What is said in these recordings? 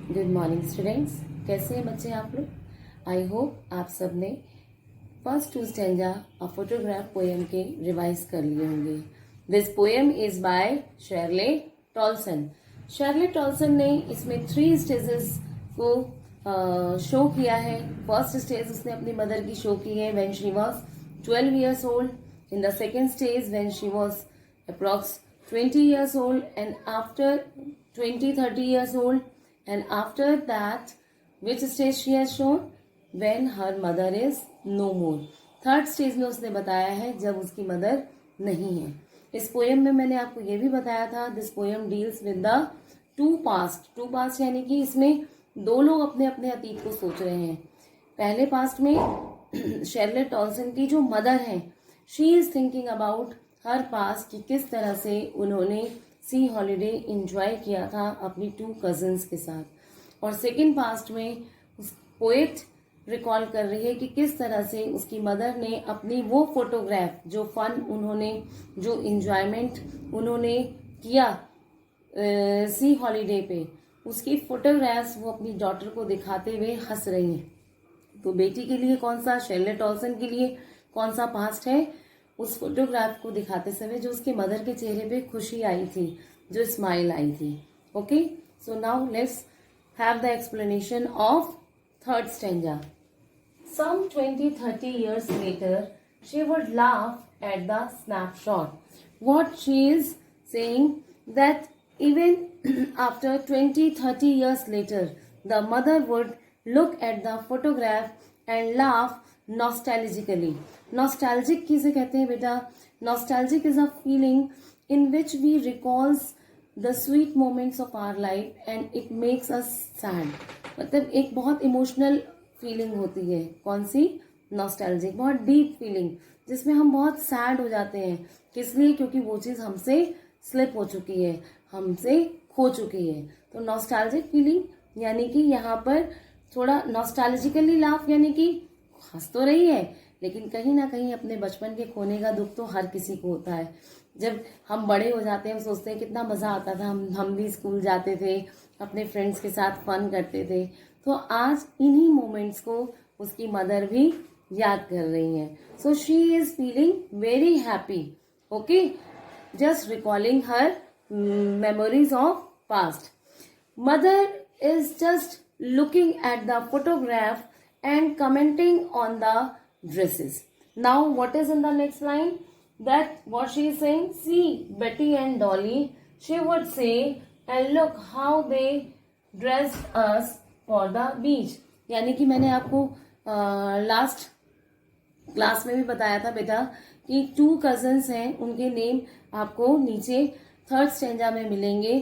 Good morning students, कैसे हैं बच्चे आप लोग। आई होप आप सब ने first two stanza a photograph poem के रिवाइज कर लिए होंगे। This poem is by Shirley Toulson. Shirley Toulson ने इसमें 3 स्टेजेस को शो किया है। फर्स्ट स्टेज उसने अपनी मदर की शो की है when she was 12 years old. In the second stage when she was approx 20 years old, and after 20-30 years old, and after that which stage she has shown when her mother is no more. Third stage में उसने बताया है जब उसकी mother नहीं है। इस poem में मैंने आपको ये भी बताया था, this poem deals with the two past यानी कि इसमें दो लोग अपने अपने अतीत को सोच रहे हैं। पहले पास्ट में शर्ले टॉल्सन की जो मदर है, she is thinking about her past कि किस तरह से उन्होंने सी हॉलीडे एंजॉय किया था अपनी 2 कजिन्स के साथ। और सेकंड पास्ट में उस पोएट रिकॉल कर रही है कि किस तरह से उसकी मदर ने अपनी वो फोटोग्राफ, जो फन उन्होंने, जो इंजॉयमेंट उन्होंने किया सी हॉलीडे पे, उसकी फोटोग्राफ्स वो अपनी डॉटर को दिखाते हुए हंस रही हैं। तो बेटी के लिए कौन सा, शर्ले टॉल्सन के लिए कौन सा पास्ट है, उस फोटोग्राफ को दिखाते समय जो उसके मदर के चेहरे पे खुशी आई थी, जो स्माइल आई थी। Okay, so now let's have the explanation of third stanza. Some 20-30 years later, she would laugh at the snapshot. What she is saying that even after 20-30 years later, the mother would look at the photograph and laugh nostalgically. Nostalgic किसे कहते हैं बेटा? Nostalgic is a feeling in which we recalls the sweet moments of our life and it makes us sad. मतलब एक बहुत emotional feeling होती है। कौन सी? नॉस्टैल्जिक, बहुत डीप फीलिंग, जिसमें हम बहुत सैड हो जाते हैं। किस लिए? क्योंकि वो चीज़ हमसे स्लिप हो चुकी है, हमसे खो चुकी है। तो नॉस्टैल्जिक फीलिंग यानी कि यहाँ पर थोड़ा नॉस्टैल्जिकली लाफ, यानी कि हंस तो रही है लेकिन कहीं ना कहीं अपने बचपन के खोने का दुख तो हर किसी को होता है। जब हम बड़े हो जाते हैं हम सोचते हैं कितना मज़ा आता था, हम भी स्कूल जाते थे, अपने फ्रेंड्स के साथ फन करते थे। तो आज इन्हीं मोमेंट्स को उसकी मदर भी याद कर रही हैं। So she is feeling very happy, okay, just recalling her memories of past. Mother is just looking at the photograph and commenting on the dresses. Now what is in the next line? That what she is saying, see Betty and Dolly, she would say, and look how they dressed us for the beach. यानी कि मैंने आपको last class में भी बताया था बेटा कि 2 कजन्स हैं, उनके नेम आपको नीचे थर्ड स्टैंजा में मिलेंगे।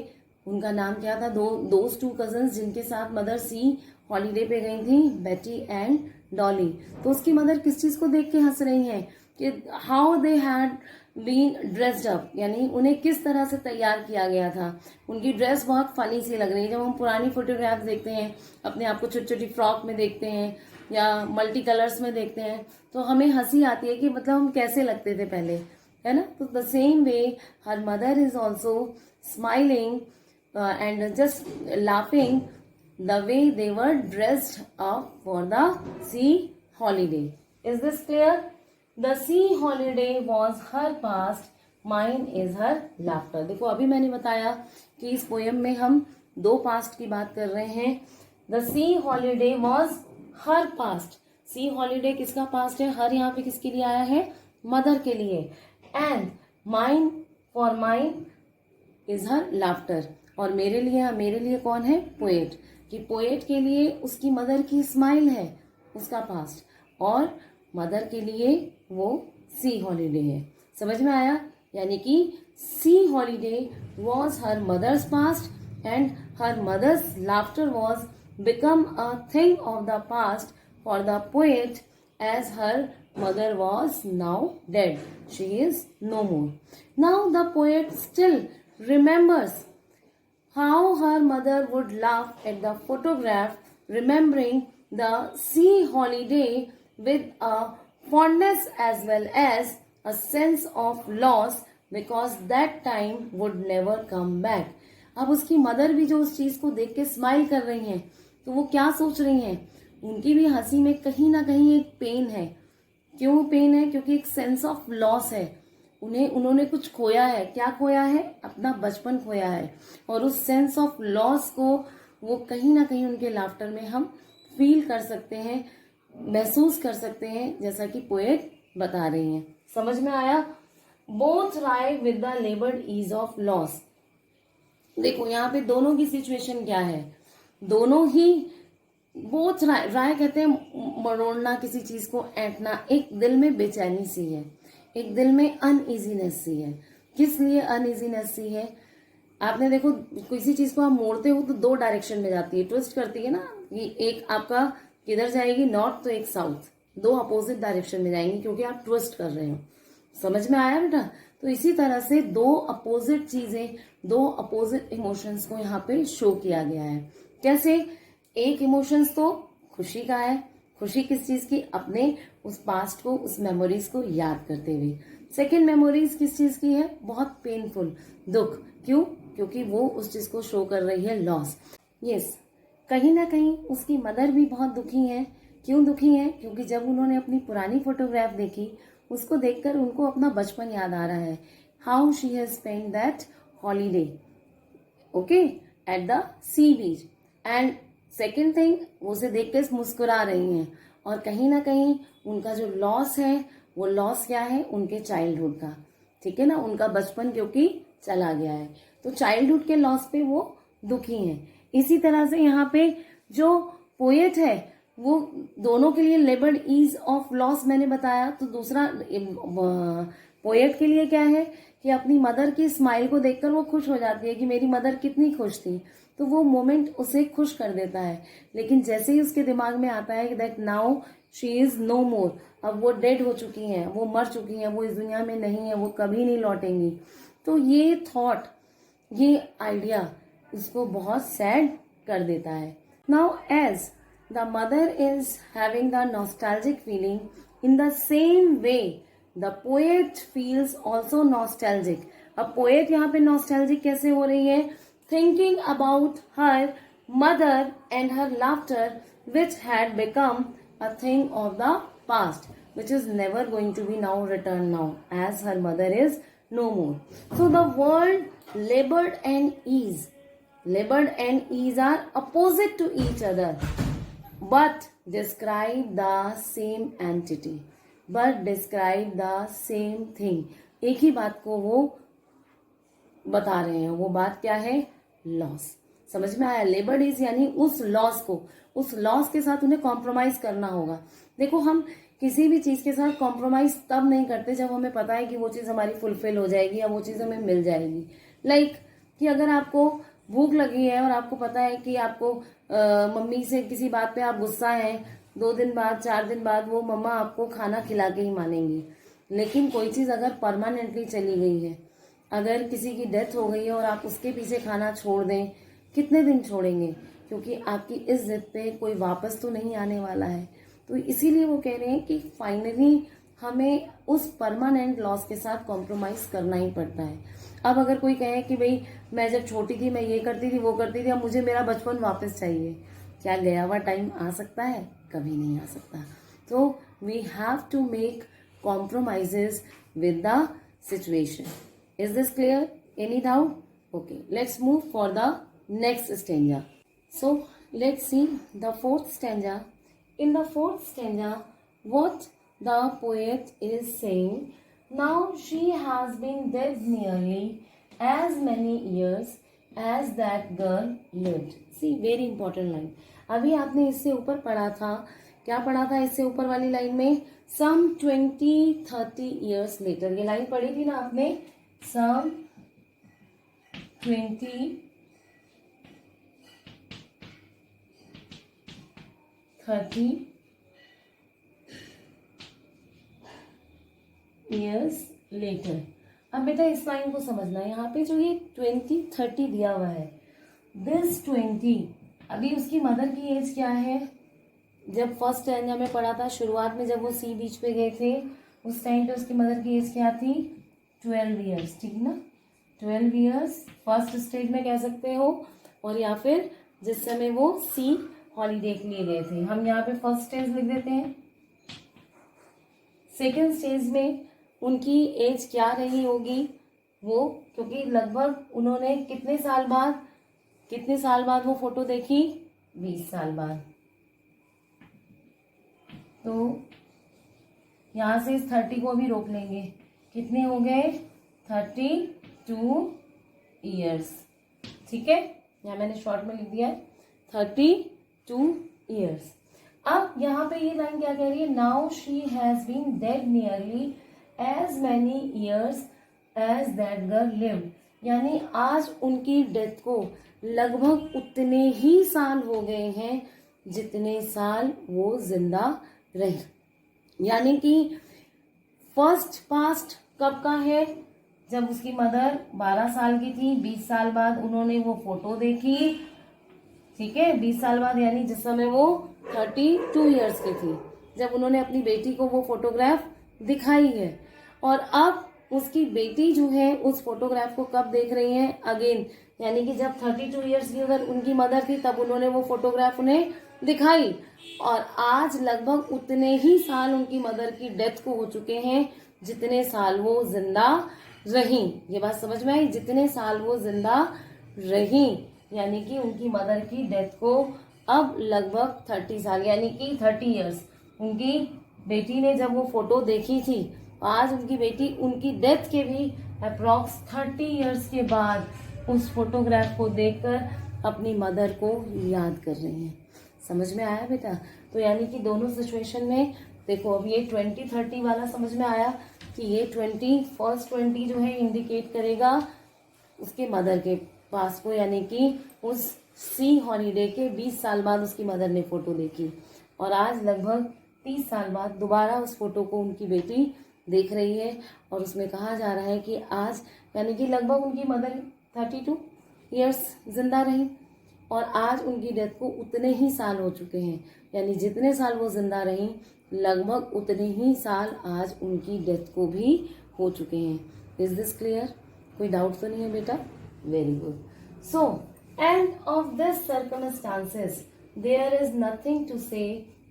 उनका नाम क्या था? दोज 2 कजन्स जिनके साथ मदर सी हॉलीडे पे गई थी, बेटी एंड डॉली। तो उसकी मदर किस चीज को देख के हंस रही हैं कि how they had been dressed up, यानी उन्हें किस तरह से तैयार किया गया था। उनकी ड्रेस बहुत फनी सी लग रही है। जब हम पुरानी फोटोग्राफ देखते हैं, अपने आप को छोटी छोटी फ्रॉक में देखते हैं या मल्टी कलर्स में देखते हैं, तो हमें हंसी आती है कि मतलब हम कैसे लगते थे पहले, है ना। तो the same way her mother is also smiling and just laughing the way they were dressed up for the sea holiday. Is this clear? The sea holiday was her past, mine is her laughter. देखो अभी मैंने बताया कि इस poem में हम 2 past की बात कर रहे हैं। The sea holiday was her past. sea holiday किसका पास्ट है? हर यहाँ पे किसके लिए आया है? मदर के लिए। And mine, for mine is her laughter. और मेरे लिए कौन है? पोएट। कि पोएट के लिए उसकी मदर की स्माइल है, उसका पास्ट, और मदर के लिए वो सी हॉलीडे है। समझ में आया? यानी कि sea holiday was her mother's past and her mother's laughter was become a thing of the past for the poet as her mother was now dead. She is no more. Now the poet still remembers how her mother would laugh at the photograph, remembering the sea holiday with a fondness as well as a sense of loss because that time would never come back. अब उसकी mother भी जो उस चीज को देख के smile कर रही हैं, तो वो क्या सोच रही हैं, उनकी भी हंसी में कहीं ना कहीं एक पेन है। क्यों पेन है? क्योंकि एक सेंस ऑफ लॉस है। उन्होंने कुछ खोया है। क्या खोया है? अपना बचपन खोया है। और उस सेंस ऑफ लॉस को वो कहीं ना कहीं उनके लाफ्टर में हम फील कर सकते हैं, महसूस कर सकते हैं, जैसा कि पोएट बता रही हैं। समझ में आया? Both wry with the laboured ease of loss. देखो यहाँ पे दोनों की सिचुएशन क्या है, दोनों ही बोथ राय, राय कहते हैं मरोड़ना, किसी चीज को ऐंठना। एक दिल में बेचैनी सी है, एक दिल में अनइजीनेस सी है। किस लिए अनइजीनेस सी है? आपने देखो किसी चीज को आप मोड़ते हो तो दो डायरेक्शन में जाती है, ट्विस्ट करती है ना। ये एक आपका किधर जाएगी, नॉर्थ, तो एक साउथ, दो अपोजिट डायरेक्शन में जाएंगी क्योंकि आप ट्विस्ट कर रहे हो। समझ में आया बेटा? तो इसी तरह से दो अपोजिट चीजें, दो अपोजिट इमोशंस को यहाँ पे शो किया गया है। कैसे? एक इमोशंस तो खुशी का है। खुशी किस चीज की? अपने उस पास्ट को, उस मेमोरीज को याद करते हुए। सेकेंड मेमोरीज किस चीज की है? बहुत पेनफुल, दुख। क्यों? क्योंकि वो उस चीज को शो कर रही है, लॉस। यस, कहीं ना कहीं उसकी मदर भी बहुत दुखी है। क्यों दुखी है? क्योंकि जब उन्होंने अपनी पुरानी फोटोग्राफ देखी, उसको देखकर उनको अपना बचपन याद आ रहा है। How she has spend that holiday, okay, at the sea beach. And second thing, वो उसे देख के मुस्कुरा रही हैं। और कहीं ना कहीं उनका जो लॉस है, वो लॉस क्या है? उनके चाइल्डहुड का, ठीक है ना, उनका बचपन क्योंकि चला गया है, तो चाइल्डहुड के लॉस पे वो दुखी हैं। इसी तरह से यहाँ पे जो पोएट है वो दोनों के लिए लेबर्ड ईज ऑफ लॉस मैंने बताया। तो दूसरा पोएट के लिए क्या है कि अपनी मदर की स्माइल को देखकर वो खुश हो जाती है कि मेरी मदर कितनी खुश थी, तो वो मोमेंट उसे खुश कर देता है। लेकिन जैसे ही उसके दिमाग में आता है कि that now she is no more, अब वो डेड हो चुकी हैं, वो मर चुकी हैं, वो इस दुनिया में नहीं है, वो कभी नहीं लौटेंगी, तो ये थॉट, ये आइडिया इसको बहुत सैड कर देता है। Now as the mother is having the nostalgic feeling, in the same way the poet feels also nostalgic. अब poet यहाँ पे nostalgic कैसे हो रही है? Thinking about her mother and her laughter, which had become a thing of the past, which is never going to be now returned now, as her mother is no more. So the word labored and ease, labored and ease are opposite to each other, but describe the same entity, but describe the same thing. एक ही बात को वो बता रहे हैं। वो बात क्या है? लॉस। समझ में आया? लेबर्ड इज यानी उस लॉस को, उस लॉस के साथ उन्हें कॉम्प्रोमाइज करना होगा। देखो, हम किसी भी चीज के साथ कॉम्प्रोमाइज तब नहीं करते जब हमें पता है कि वो चीज हमारी फुलफिल हो जाएगी या वो चीज हमें मिल जाएगी। लाइक कि अगर आपको भूख लगी है और आपको पता है कि आपको मम्मी से किसी बात पे आप गुस्सा हैं, 2 दिन बाद, 4 दिन बाद वो मम्मा आपको खाना खिला के ही मानेंगी। लेकिन कोई चीज अगर परमानेंटली चली गई है, अगर किसी की डेथ हो गई है और आप उसके पीछे खाना छोड़ दें, कितने दिन छोड़ेंगे? क्योंकि आपकी इस जिद पे कोई वापस तो नहीं आने वाला है। तो इसीलिए वो कह रहे हैं कि फाइनली हमें उस परमानेंट लॉस के साथ कॉम्प्रोमाइज करना ही पड़ता है। अब अगर कोई कहे कि भाई मैं जब छोटी थी मैं ये करती थी, वो करती थी, अब मुझे मेरा बचपन वापस चाहिए, क्या गया हुआ टाइम आ सकता है? कभी नहीं आ सकता। तो we have to make compromises with the situation. Is this clear? Any doubt? Okay, let's move for the next stanza. So let's see the fourth stanza. In the fourth stanza, what the poet is saying, now she has been dead nearly as many years as that girl lived. See, very important line. अभी आपने इससे ऊपर पढ़ा था, क्या पढ़ा था इससे ऊपर वाली लाइन में? Some 20-30 years later. ये लाइन पढ़ी थी ना आपने? Some 20-30 years later. अब बेटा इस लाइन को समझना है। यहाँ पे जो ये 20-30 दिया हुआ है, दिस 20, अभी उसकी मदर की एज क्या है? जब फर्स्ट स्टैंजा में पढ़ा था, शुरुआत में जब वो सी बीच पे गए थे, उस टाइम पे उसकी मदर की एज क्या थी? 12 years, ठीक ना? 12 ईयर्स फर्स्ट स्टेज में कह सकते हो, और या फिर जिस समय वो सी हॉलीडे के लिए गए थे, हम यहाँ पे फर्स्ट स्टेज लिख देते हैं। सेकेंड स्टेज में उनकी एज क्या रही होगी वो, क्योंकि लगभग उन्होंने कितने साल बाद वो फोटो देखी, 20 साल बाद। तो यहाँ से इस 30 को भी रोक लेंगे, कितने हो गए 32 ईयर्स। ठीक है, यहाँ मैंने शॉर्ट में लिख दिया है 32 ईयर्स। अब यहाँ पे ये लाइन क्या कह रही है, now she has been dead nearly as many years as that girl lived, यानी आज उनकी डेथ को लगभग उतने ही साल हो गए हैं जितने साल वो जिंदा रही। यानी कि फर्स्ट पास्ट कब का है, जब उसकी मदर 12 साल की थी, 20 साल बाद उन्होंने वो फोटो देखी। ठीक है, 20 साल बाद यानी जिस समय वो 32 ईयर्स की थी, जब उन्होंने अपनी बेटी को वो फोटोग्राफ दिखाई है। और अब उसकी बेटी जो है उस फोटोग्राफ को कब देख रही है, अगेन, यानी कि जब 32 ईयर्स की अगर उनकी मदर थी तब उन्होंने वो फोटोग्राफ उन्हें दिखाई, और आज लगभग उतने ही साल उनकी मदर की डेथ को हो चुके हैं जितने साल वो जिंदा रही। ये बात समझ में आई, जितने साल वो जिंदा रही, यानी कि उनकी मदर की डेथ को अब लगभग 30 साल यानी कि 30 ईयर्स। उनकी बेटी ने जब वो फोटो देखी थी, आज उनकी बेटी उनकी डेथ के भी अप्रॉक्स 30 ईयर्स के बाद उस फोटोग्राफ को देखकर अपनी मदर को याद कर रही हैं। समझ में आया बेटा? तो यानी कि दोनों सिचुएशन में देखो, अब ये 20-30 वाला समझ में आया कि ये 20 जो है इंडिकेट करेगा उसके मदर के पास को, यानी कि उस सी हॉलीडे के 20 साल बाद उसकी मदर ने फोटो देखी, और आज लगभग 30 साल बाद दोबारा उस फोटो को उनकी बेटी देख रही है। और उसमें कहा जा रहा है कि आज यानी कि लगभग उनकी मदर 32 ईयर्स जिंदा रही, और आज उनकी डेथ को उतने ही साल हो चुके हैं, यानी जितने साल वो जिंदा रही लगभग उतने ही साल आज उनकी डेथ को भी हो चुके हैं। Is this clear? कोई डाउट तो नहीं है बेटा? Very good. So end of this circumstances there is nothing to say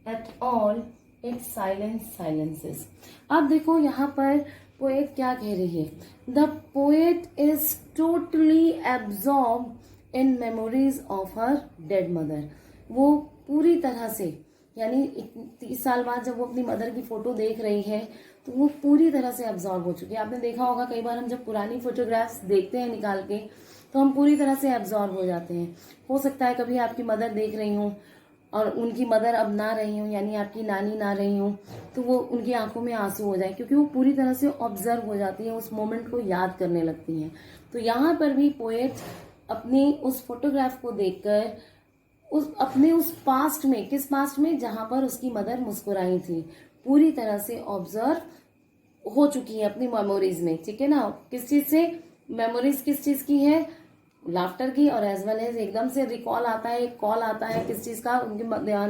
at all, it's silences. अब देखो यहाँ पर पोएट क्या कह रही है, the poet is totally absorb in memories of her dead mother. वो पूरी तरह से, यानी 30 साल बाद जब वो अपनी मदर की फोटो देख रही है तो वो पूरी तरह से अब्जॉर्ब हो चुकी है। आपने देखा होगा कई बार हम जब पुरानी फोटोग्राफ्स देखते हैं निकाल के तो हम पूरी तरह से अब्जॉर्ब हो जाते हैं। हो सकता है कभी आपकी मदर देख रही हूँ और उनकी मदर अब ना रही हूँ, यानी आपकी नानी ना रही हूँ, तो वो उनकी आंखों में आंसू हो जाए, क्योंकि वो पूरी तरह से ऑब्जर्व हो जाती है, उस मोमेंट को याद करने लगती हैं। तो यहाँ पर भी पोएट अपनी उस फोटोग्राफ को देखकर उस पास्ट में, किस पास्ट में, जहां पर उसकी मदर मुस्कुराई थी, पूरी तरह से ऑब्जर्व हो चुकी है अपनी मेमोरीज में। ठीक है ना? किस चीज से मेमोरीज, किस चीज की है, लाफ्टर की, और एज वेल एज एकदम से रिकॉल आता है, एक कॉल आता है किस चीज का, उनके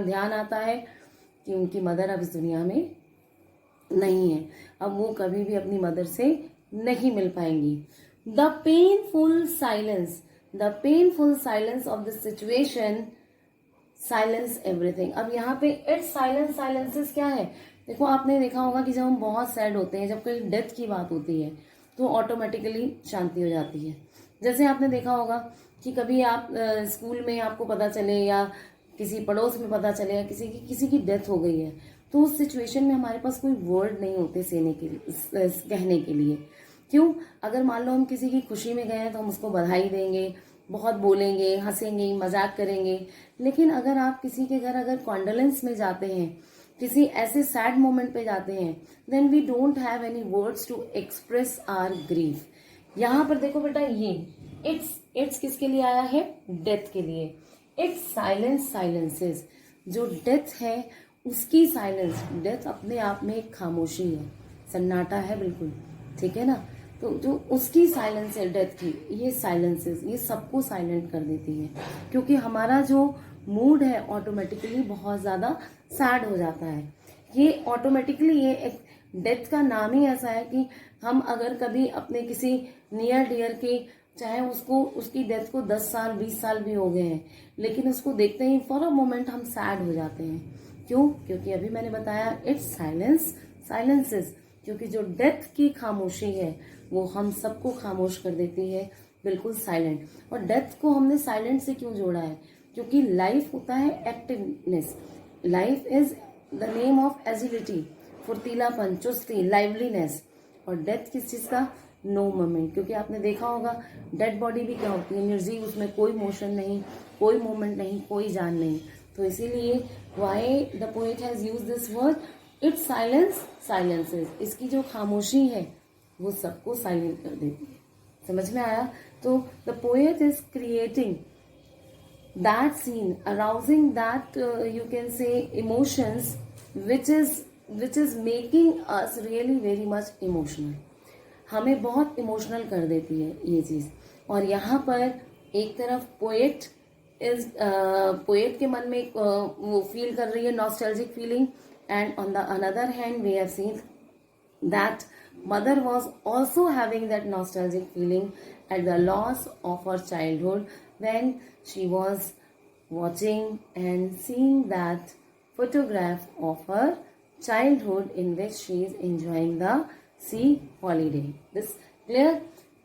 ध्यान आता है कि उनकी मदर अब इस दुनिया में नहीं है, अब वो कभी भी अपनी मदर से नहीं मिल पाएंगी। The painful silence of the situation silence everything. अब यहाँ पे इट्स साइलेंसेस क्या है? देखो, आपने देखा होगा कि जब हम बहुत सैड होते हैं, जब कोई डेथ की बात होती है तो ऑटोमेटिकली शांति हो जाती है। जैसे आपने देखा होगा कि कभी आप स्कूल में आपको पता चले या किसी पड़ोस में पता चले या किसी की डेथ हो गई है, तो उस सिचुएशन में हमारे पास कोई वर्ड नहीं होते कहने के लिए। क्यों? अगर मान लो हम किसी की खुशी में गए हैं तो हम उसको बधाई देंगे, बहुत बोलेंगे, हंसेंगे, मजाक करेंगे। लेकिन अगर आप किसी के घर अगर कॉन्डोलेंस में जाते हैं, किसी ऐसे सैड मोमेंट पे जाते हैं, then we don't have any words to express our grief. यहाँ पर देखो बेटा, ये इट्स किसके लिए आया है? डेथ के लिए। इट्स साइलेंसेस, जो डेथ है उसकी साइलेंस। डेथ अपने आप में एक खामोशी है, सन्नाटा है बिल्कुल। ठीक है ना? तो जो उसकी साइलेंस है डेथ की, ये साइलेंसेस, ये सबको साइलेंट कर देती है, क्योंकि हमारा जो मूड है ऑटोमेटिकली बहुत ज्यादा सैड हो जाता है। ये ऑटोमेटिकली, ये एक डेथ का नाम ही ऐसा है कि हम अगर कभी अपने किसी नियर डियर के, चाहे उसको उसकी डेथ को 10 साल 20 साल भी हो गए हैं, लेकिन उसको देखते ही फॉर अ मोमेंट हम सैड हो जाते हैं। क्यों? क्योंकि अभी मैंने बताया इट्स साइलेंसेस, क्योंकि जो डेथ की खामोशी है वो हम सबको खामोश कर देती है, बिल्कुल साइलेंट। और डेथ को हमने साइलेंट से क्यों जोड़ा है? क्योंकि लाइफ होता है activeness, life is the name of agility, फुर्तीलापन, चुस्ती, लाइवलीनेस। और डेथ किस चीज का? No moment. क्योंकि आपने देखा होगा डेड बॉडी भी क्या होती है? निर्जीव, उसमें कोई मोशन नहीं, कोई मूवमेंट नहीं, कोई जान नहीं। तो इसीलिए why the poet has use this word, it's silences. इसकी जो खामोशी है वो सबको साइलेंट कर देती है। समझ में आया? तो the poet is creating that scene, arousing that you can say emotions which is making us really very much emotional. हमें बहुत इमोशनल कर देती है ये चीज। और यहाँ पर एक तरफ पोएट के मन में वो फील कर रही है nostalgic feeling, and on the another hand we have seen that mother was also having that nostalgic feeling at the loss of her childhood when she was watching and seeing that photograph of her childhood in which she is enjoying the sea holiday. This clear?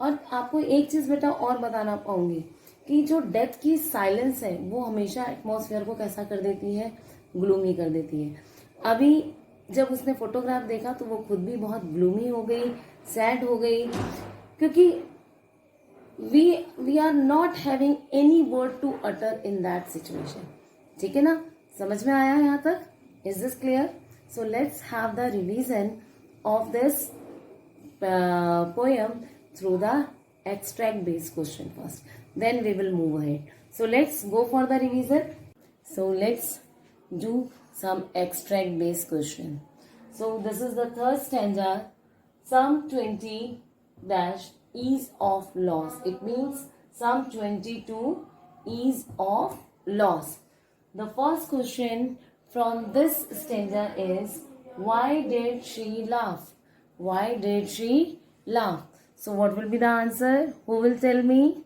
और आपको एक चीज बेटा और बताना पाऊंगी कि जो डेथ की साइलेंस है वो हमेशा एटमॉस्फेयर को कैसा कर देती है? ग्लूमी कर देती है। अभी जब उसने फोटोग्राफ देखा तो वो खुद भी बहुत ग्लूमी हो गई, सैड हो गई, क्योंकि we are not having any word to utter in that situation. ठीक है ना? समझ में आया यहाँ तक? Is this clear? So let's have the revision of this poem through the extract based question first, then we will move ahead. So let's go for the revision. So let's do some extract based question. So this is the third stanza. Some 20 dash ease of loss. It means some 22 ease of loss. The first question from this stanza is, why did she laugh? Why did she laugh? So what will be the answer? Who will tell me?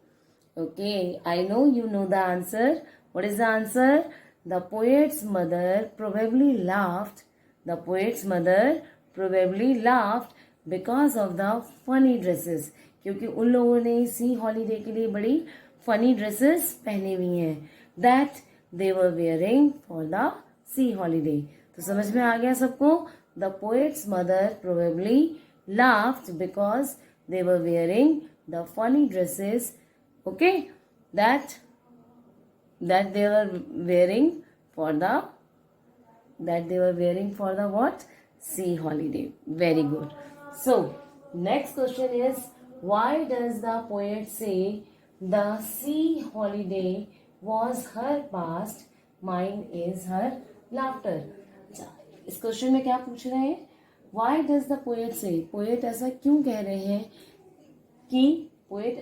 Okay, I know you know the answer. What is the answer? The poet's mother probably laughed. The poet's mother probably laughed because of the funny dresses. क्योंकि उन लोगों ने सी holiday के लिए बड़ी funny dresses पहनी हुई हैं that they were wearing for the sea holiday. तो समझ में आ गया सबको? The poet's mother probably laughed because they were wearing the funny dresses, okay, that they were wearing for the what? Sea holiday. Very good. So next question is, why does the poet say the sea holiday was her past, mine is her laughter? इस question में क्या पूछ रहे हैं? Why does the poet say? Poet ऐसा क्यों कह रहे हैं कि पोएट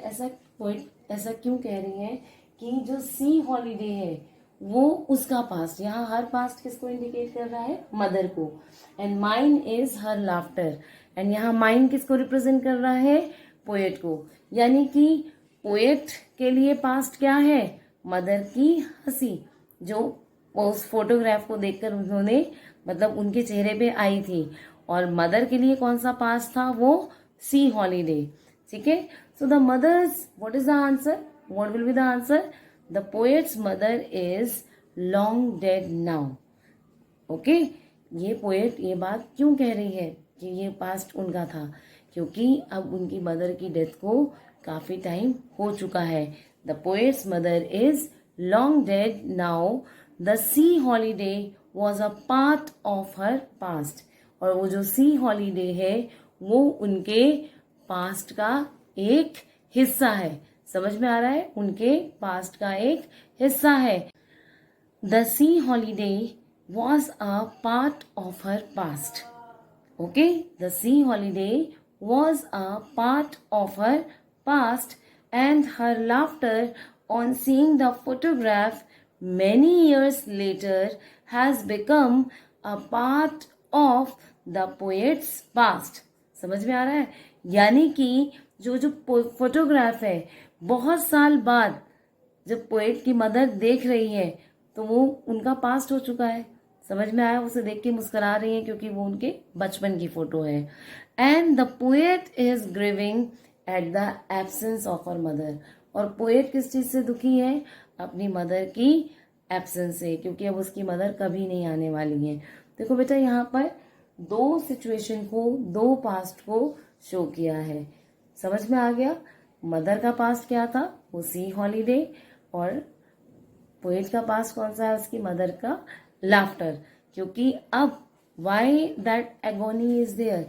ऐसा क्यों कह रही है कि जो सी हॉलीडे है वो उसका पास्ट, यहाँ हर पास्ट किसको इंडिकेट कर रहा है? मदर को। And mine is her laughter, and यहाँ माइन किसको रिप्रेजेंट कर रहा है? पोएट को। यानी कि पोएट के लिए पास्ट क्या है? मदर की हंसी, जो उस फोटोग्राफ को देखकर उन्होंने मतलब उनके चेहरे पे आई थी। और मदर के लिए कौन सा पास था? वो सी हॉलीडे। ठीक है? So the mother's, what is the answer? What will be the answer? The poet's mother is long dead now. Okay, ये पोएट ये बात क्यों कह रही है कि ये पास्ट उनका था? क्योंकि अब उनकी मदर की डेथ को काफी टाइम हो चुका है। The poet's mother is long dead now, the C holiday was a part of her past. और वो जो सी हॉलीडे है वो उनके पास्ट का एक हिस्सा है। समझ में आ रहा है? उनके पास्ट का एक हिस्सा है। The C holiday was a part of her past. Okay, the C holiday was a part of her past and her laughter on seeing the photograph many years later has become a part of the poet's past. समझ में आ रहा है? यानी कि जो जो photograph है, बहुत साल बाद जब पोएट की मदर देख रही है तो वो उनका पास्ट हो चुका है। समझ में आया? उसे देख के मुस्कुरा रही है क्योंकि वो उनके बचपन की फोटो है। And the poet is grieving at the absence of her mother. और पोएट किस चीज से दुखी है? अपनी मदर की एब्सेंस से, क्योंकि अब उसकी मदर कभी नहीं आने वाली है। देखो बेटा, यहाँ पर दो सिचुएशन को, दो पास्ट को शो किया है। समझ में आ गया? मदर का पास्ट क्या था? वो सी हॉलीडे। और पोएट का पास्ट कौन सा है? उसकी मदर का लाफ्टर। क्योंकि अब why that agony is there,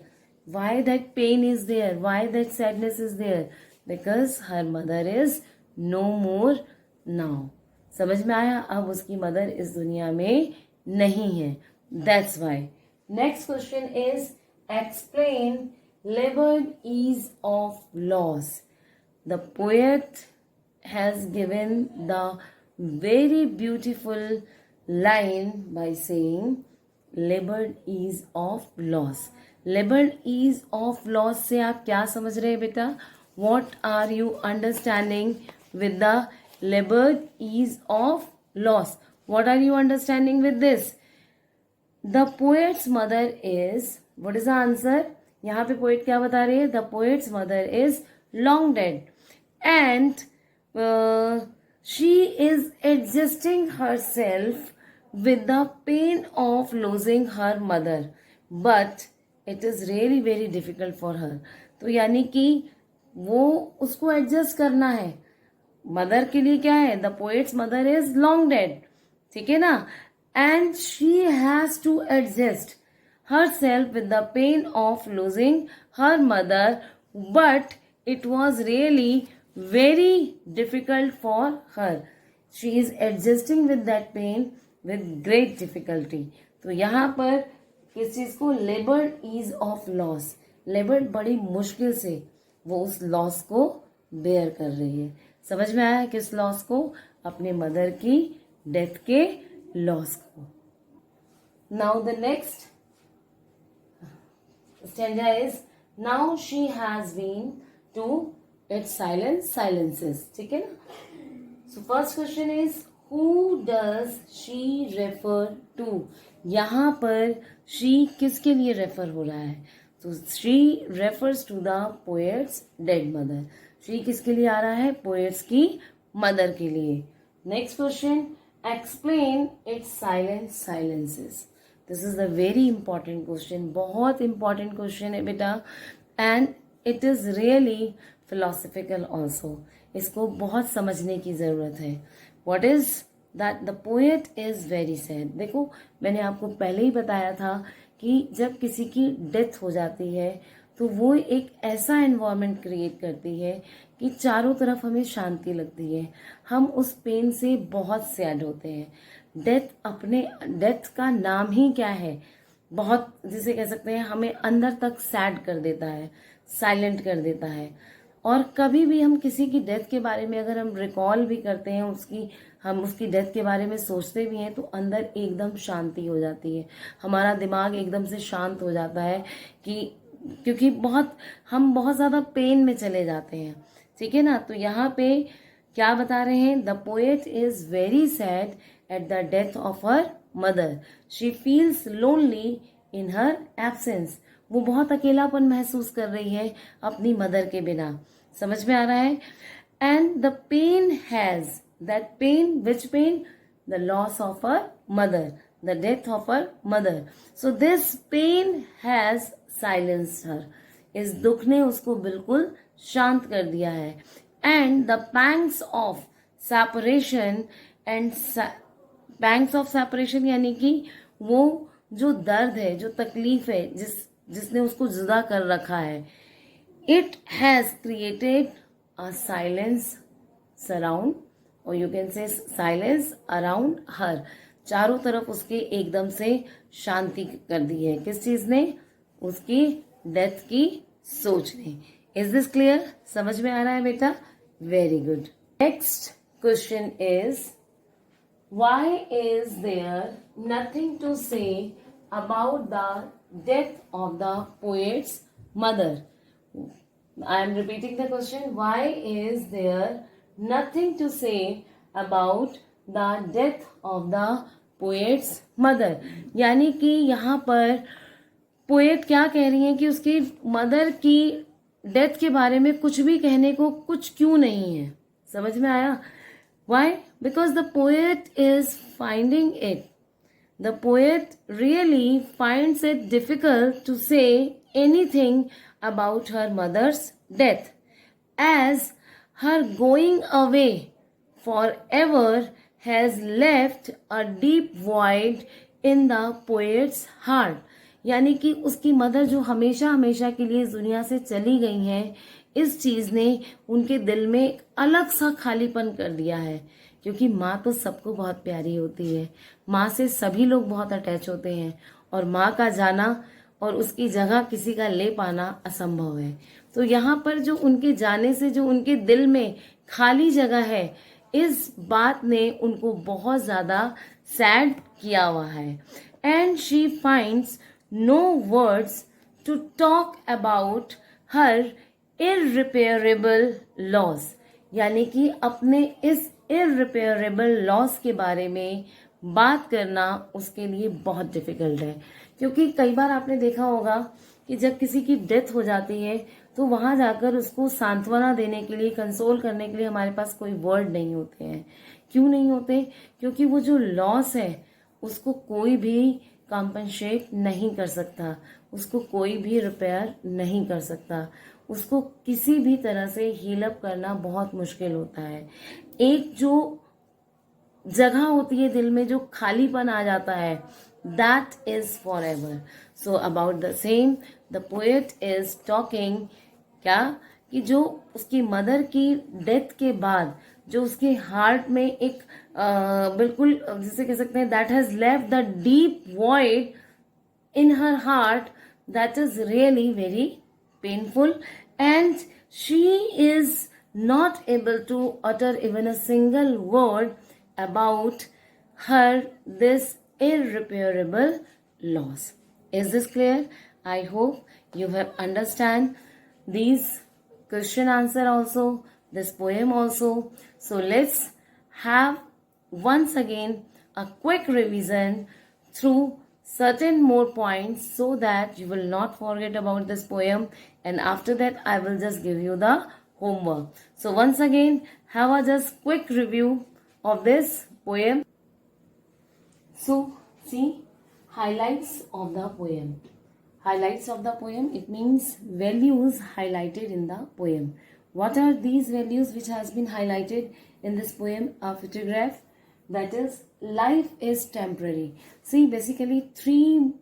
why that pain is there, why that sadness is there? Because her mother is no more now. समझ में आया? अब उसकी मदर इस दुनिया में नहीं है। That's why. Next question is explain liberal ease of loss. The poet has given the very beautiful line by saying liberal ease of loss. Liberal ease of loss से आप क्या समझ रहे हैं बेटा? What are you understanding with the liberal ease of loss? What are you understanding with this? The poet's mother is, what is the answer? यहाँ पे poet क्या बता रही है? The poet's mother is long dead and she is adjusting her self with the pain of losing her mother, but it is really very difficult for her. तो यानी कि वो उसको एडजस्ट करना है। मदर के लिए क्या है? The poet's mother is long dead, ठीक है ना? And she has to adjust herself with the pain of losing her mother, but it was really very difficult for her. She is adjusting with that pain with great difficulty. तो यहाँ पर किस चीज को? labored ease of loss. labored बड़ी मुश्किल से वो उस लॉस को बेयर कर रही है। समझ में आया? किस लॉस को? अपने मदर की डेथ के लॉस को। Now the next stanza is now she has been to its silences. ठीक है ना? So first question is who does she refer to? यहाँ पर she किसके लिए रेफर हो रहा है? तो she refers to the poet's dead mother. she किसके लिए आ रहा है? poets की मदर के लिए। Next question, explain its silences. This is the very important question. बहुत इंपॉर्टेंट क्वेश्चन है बेटा, and it is really philosophical also. इसको बहुत समझने की जरूरत है। What is that? The poet is very sad. देखो, मैंने आपको पहले ही बताया था कि जब किसी की डेथ हो जाती है तो वो एक ऐसा एनवायरनमेंट क्रिएट करती है कि चारों तरफ हमें शांति लगती है। हम उस पेन से बहुत सैड होते हैं। डेथ का नाम ही क्या है? बहुत, जिसे कह सकते हैं, हमें अंदर तक सैड कर देता है, साइलेंट कर देता है। और कभी भी हम किसी की डेथ के बारे में अगर हम रिकॉल भी करते हैं, हम उसकी डेथ के बारे में सोचते भी हैं, तो अंदर एकदम शांति हो जाती है। हमारा दिमाग एकदम से शांत हो जाता है क्योंकि हम बहुत ज्यादा पेन में चले जाते हैं। ठीक है ना? तो यहाँ पे क्या बता रहे हैं? The poet is very sad at the death of her mother. She feels lonely in her absence. वो बहुत अकेलापन महसूस कर रही है अपनी मदर के बिना। समझ में आ रहा है? And the pain has, that pain, which pain? The loss of her mother, the death of her mother. So this pain has silenced her. इस दुख ने उसको बिल्कुल शांत कर दिया है। And the pangs of separation and pangs of separation, यानी कि वो जो दर्द है, जो तकलीफ है, जिसने उसको जुदा कर रखा है, it has created a silence surround, और you can say silence around her. चारों तरफ उसके एकदम से शांति कर दी है। किस चीज ने? उसकी डेथ की सोच ने। Is this clear? समझ में आ रहा है बेटा? Very good. Next question is why is there nothing to say about the death of the poet's mother? I am repeating the question. Why is there nothing to say about the death of the poet's mother? यानी कि यहाँ पर poet क्या कह रही है कि उसकी मदर की डेथ के बारे में कुछ भी कहने को कुछ क्यों नहीं है? समझ में आया? Why? Because the poet is finding it. The poet really finds it difficult to say anything about her mother's death, as her going away forever has left a deep void in the poet's heart. यानी कि उसकी mother जो हमेशा हमेशा के लिए इस दुनिया से चली गई हैं, इस चीज ने उनके दिल में एक अलग सा खालीपन कर दिया है। क्योंकि माँ तो सबको बहुत प्यारी होती है, माँ से सभी लोग बहुत अटैच होते हैं, और माँ का जाना और उसकी जगह किसी का ले पाना असंभव है। तो यहाँ पर जो उनके जाने से जो उनके दिल में खाली जगह है, इस बात ने उनको बहुत ज्यादा सैड किया हुआ है। And she finds no words to talk about her irreparable loss, यानी कि अपने इस इररिपेयरेबल लॉस के बारे में बात करना उसके लिए बहुत डिफिकल्ट है। क्योंकि कई बार आपने देखा होगा कि जब किसी की डेथ हो जाती है तो वहां जाकर उसको सांत्वना देने के लिए, कंसोल करने के लिए हमारे पास कोई वर्ड नहीं होते हैं। क्यों नहीं होते? क्योंकि वो जो लॉस है उसको कोई भी कॉम्पनसेट नहीं कर सकता, उसको कोई भी रिपेयर नहीं कर सकता, उसको किसी भी तरह से हील अप करना बहुत मुश्किल होता है। एक जो जगह होती है दिल में, जो खालीपन आ जाता है, that is for ever. So about the same the poet is talking, क्या कि जो उसकी मदर की डेथ के बाद जो उसके हार्ट में एक बिल्कुल जिसे कह सकते हैं, that has left the deep void in her heart, that is really very painful, and she is not able to utter even a single word about her this irreparable loss. Is this clear? I hope you have understand these question answer also, this poem also. So let's have once again a quick revision through certain more points so that you will not forget about this poem, and after that I will just give you the homework. So once again have a just quick review of this poem. So see, highlights of the poem. Highlights of the poem, it means values highlighted in the poem. What are these values which has been highlighted in this poem? A photograph, that is life is temporary. See, basically three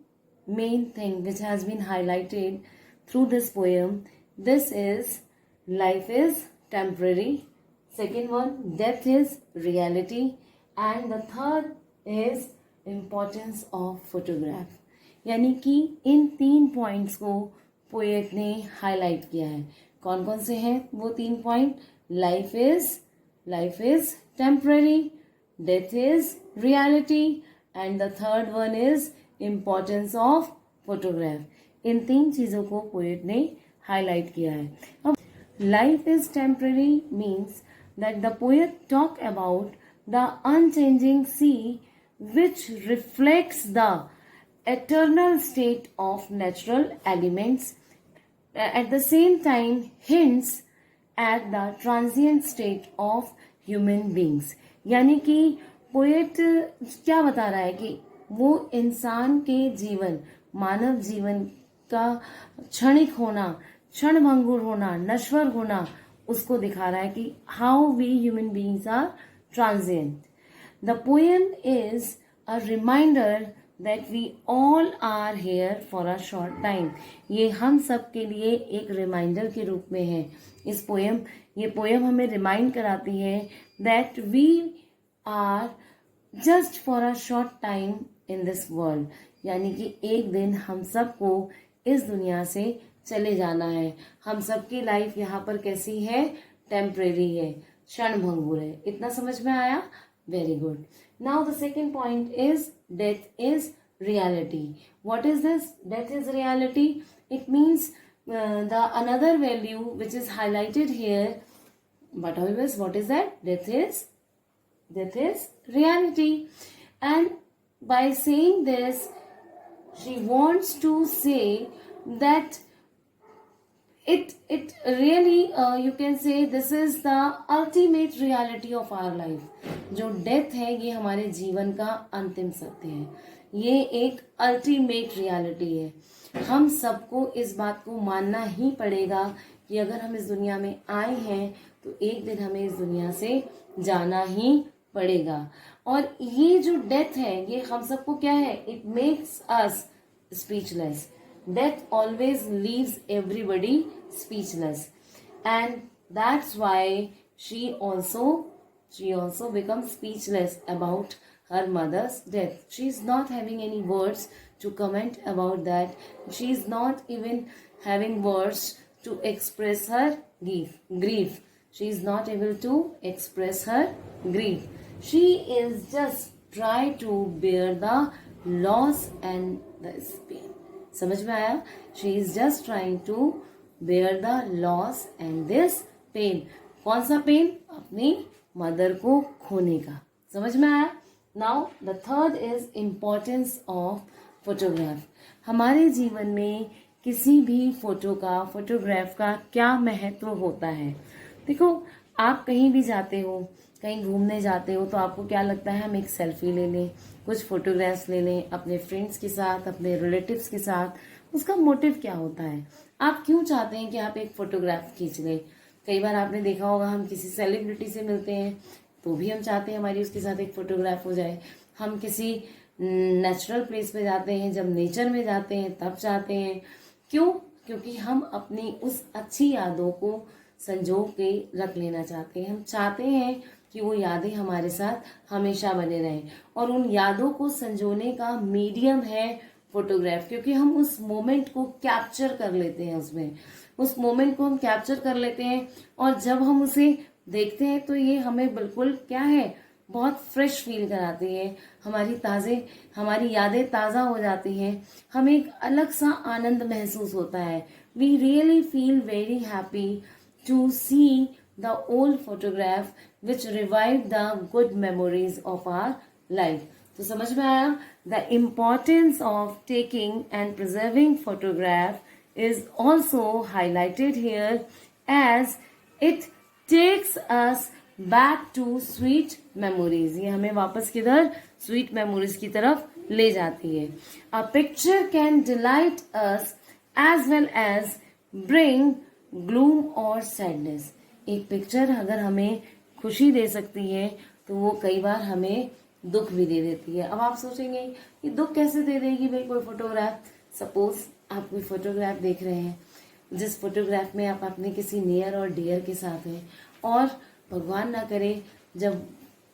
main things which has been highlighted through this poem. This is life is temporary, second one death is reality, and the third is importance of photograph. यानी कि इन 3 points को poet ने highlight किया है। कौन कौन से हैं वो 3 point? Life is temporary, death is reality, and the third one is importance of photograph. इन 3 चीजों को पोएट ने हाईलाइट किया है। अब life is temporary means that the poet talk about the unchanging sea which reflects the eternal state of natural elements, at the same time hints at the transient state of human beings. यानी कि poet क्या बता रहा है कि वो इंसान के जीवन, मानव जीवन का क्षणिक होना, क्षणभंगुर होना, नश्वर होना, उसको दिखा रहा है कि how we human beings are transient. The poem is a reminder that we all are here for a short time. ये हम सब के लिए एक रिमाइंडर के रूप में है ये पोएम हमें रिमाइंड कराती है that we are just for a short time in this world. यानी कि एक दिन हम सबको इस दुनिया से चले जाना है. हम सबकी लाइफ यहाँ पर कैसी है? टेम्परेरी है, क्षणभंगुर है. इतना समझ में आया? Very good. Now the second point is death is reality. What is this? Death is reality. It means the another value which is highlighted here, but always what is that? Death is reality. And by saying this, she wants to say that it really you can say this is the ultimate reality of our life. जो death है ये हमारे जीवन का अंतिम सत्य है, ये एक अल्टीमेट रियलिटी है. हम सबको इस बात को मानना ही पड़ेगा कि अगर हम इस दुनिया में आए हैं तो एक दिन हमें इस दुनिया से जाना ही पड़ेगा. और ये जो डेथ है ये हम सबको क्या है, it makes us speechless. Death always leaves everybody speechless, and that's why she also becomes speechless about her mother's death. She's not having any words to comment about that. She's not even having words to express her grief. She's not able to express her grief. She is just try to bear the loss and the pain. समझ में आया? She is just trying to bear the loss and this pain. कौन सा pen? अपनी mother को खोने का. समझ में आया? Now the third is importance of photograph. हमारे जीवन में किसी भी फोटोग्राफ का क्या महत्व होता है? देखो, आप कहीं भी जाते हो, कहीं घूमने जाते हो तो आपको क्या लगता है, हम एक सेल्फी ले लें, कुछ फोटोग्राफ्स ले लें अपने फ्रेंड्स के साथ, अपने रिलेटिव्स के साथ. उसका मोटिव क्या होता है? आप क्यों चाहते हैं कि आप एक फोटोग्राफ खींच लें? कई बार आपने देखा होगा हम किसी सेलिब्रिटी से मिलते हैं तो भी हम चाहते हैं हमारी उसके साथ एक फोटोग्राफ हो जाए. हम किसी नेचुरल प्लेस पे जाते हैं, जब नेचर में जाते हैं तब चाहते हैं. क्यों? क्योंकि हम अपनी उस अच्छी यादों को संजो के रख लेना चाहते हैं. हम चाहते हैं कि वो यादें हमारे साथ हमेशा बने रहें. और उन यादों को संजोने का मीडियम है फोटोग्राफ, क्योंकि हम उस मोमेंट को कैप्चर कर लेते हैं. उस मोमेंट को हम कैप्चर कर लेते हैं और जब हम उसे देखते हैं तो ये हमें बिल्कुल क्या है, बहुत फ्रेश फील कराती है. हमारी यादें ताज़ा हो जाती हैं. हमें एक अलग सा आनंद महसूस होता है. We really feel very happy to see the old photograph which revive the good memories of our life. तो समझ में आया? The importance of taking and preserving photograph is also highlighted here as it takes us back to sweet memories. ये हमें वापस किधर? Sweet memories की तरफ ले जाती है. A picture can delight us as well as bring gloom or sadness. एक पिक्चर अगर हमें खुशी दे सकती है तो वो कई बार हमें दुख भी दे देती है. अब आप सोचेंगे ये दुख कैसे दे देगी भाई कोई फोटोग्राफ? सपोज आप कोई फोटोग्राफ देख रहे हैं जिस फोटोग्राफ में आप अपने किसी नियर और डियर के साथ हैं और भगवान ना करे जब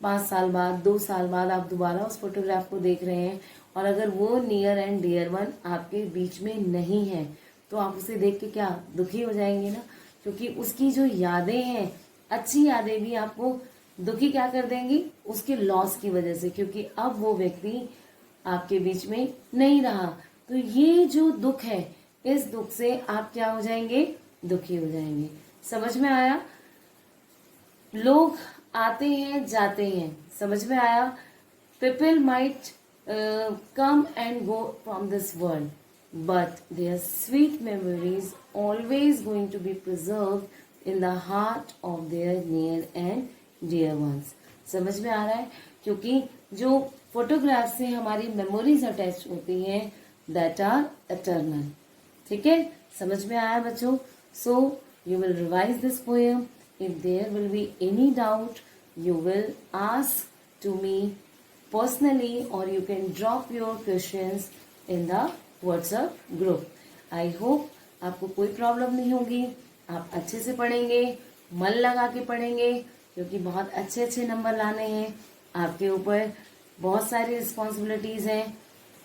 5 साल बाद 2 साल बाद आप दोबारा उस फोटोग्राफ को देख रहे हैं और अगर वो नियर एंड डियर वन आपके बीच में नहीं है तो आप उसे देख के क्या दुखी हो जाएंगे ना, क्योंकि उसकी जो यादें हैं, अच्छी यादें भी आपको दुखी क्या कर देंगी? उसके लॉस की वजह से, क्योंकि अब वो व्यक्ति आपके बीच में नहीं रहा. तो ये जो दुख है, इस दुख से आप क्या हो जाएंगे? दुखी हो जाएंगे. समझ में आया? लोग आते हैं जाते हैं, समझ में आया? People might come and go from this world, but their sweet memories always going to be preserved in the heart of their near and dear ones. समझ में आ रहा है? क्योंकि जो फोटोग्राफ से हमारी मेमोरीज अटैच होती हैं that are eternal. ठीक है? समझ में आया बच्चों? So you will revise this poem. If there will be any doubt, you will ask to me personally or you can drop your questions in the WhatsApp group. I hope आपको कोई problem नहीं होगी. आप अच्छे से पढ़ेंगे, मन लगा के पढ़ेंगे, क्योंकि बहुत अच्छे अच्छे नंबर लाने हैं. आपके ऊपर बहुत सारी रिस्पॉन्सिबिलिटीज हैं,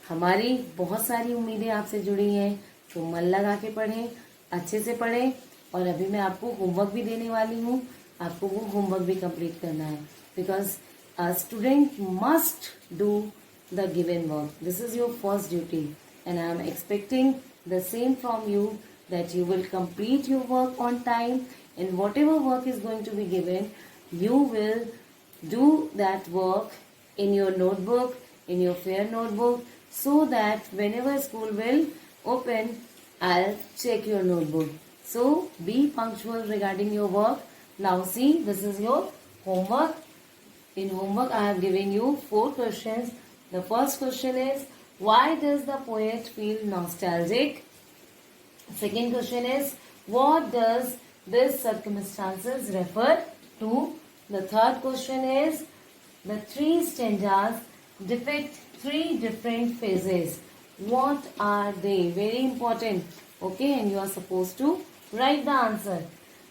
हमारी बहुत सारी उम्मीदें आपसे जुड़ी हैं. तो मन लगा के पढ़ें, अच्छे से पढ़ें. और अभी मैं आपको होमवर्क भी देने वाली हूँ, आपको वो होमवर्क भी कंप्लीट करना है. Because a student must do the given work. This is your first duty and I am expecting the same from you that you will complete your work on time, and whatever work is going to be given, you will do that work in your notebook, in your fair notebook, so that whenever school will open, I'll check your notebook. So be punctual regarding your work. Now see, this is your homework. In homework, I have given you 4 questions. The first question is, why does the poet feel nostalgic? Second question is, what does this circumstances refer to? The third question is, the 3 stanzas depict 3 different phases. What are they? Very important. Okay, and you are supposed to write the answer.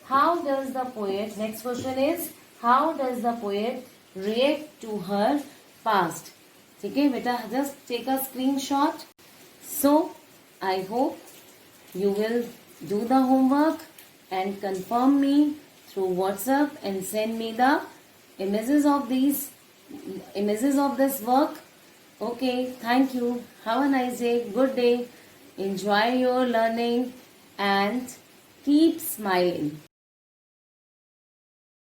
How does the poet, next question is, how does the poet react to her past? Okay, beta, just take a screenshot. So, I hope you will do the homework and confirm me through WhatsApp and send me the images of this work. Okay, thank you. Have a nice day. Good day. Enjoy your learning and keep smiling.